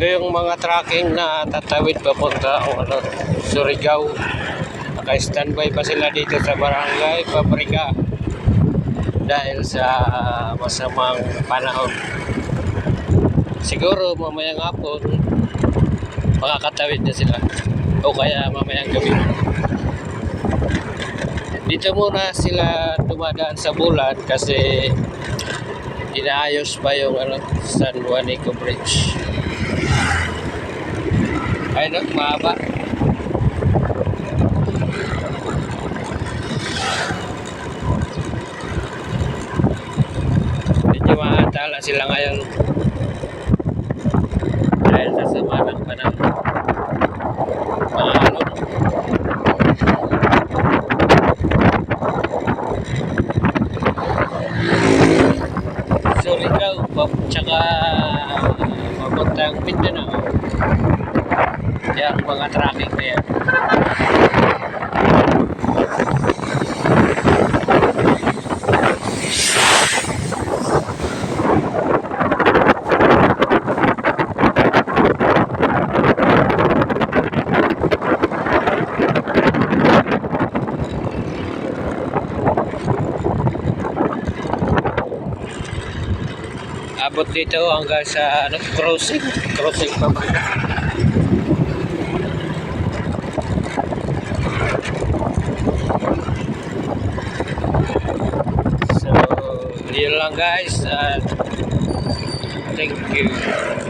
Ito yung mga tracking na tatawid papunta Surigao. Naka-standby pa sila dito sa barangay Pabrika dahil sa masamang panahon. Siguro mamayang hapon makakatawid na sila o kaya mamayang gabi. Dito muna sila dumadaan sa Bulan kasi inaayos pa yung San Juanico Bridge. Ayun, mahaba. Medyo maatala sila ngayon dahil sa sama ng panahon. Mga alon. Surigao, tsaka papuntang Mindanao. Yan mga tracking na yan. Abot dito hanggang sa crossing pa ba? So, yun lang guys. Thank you.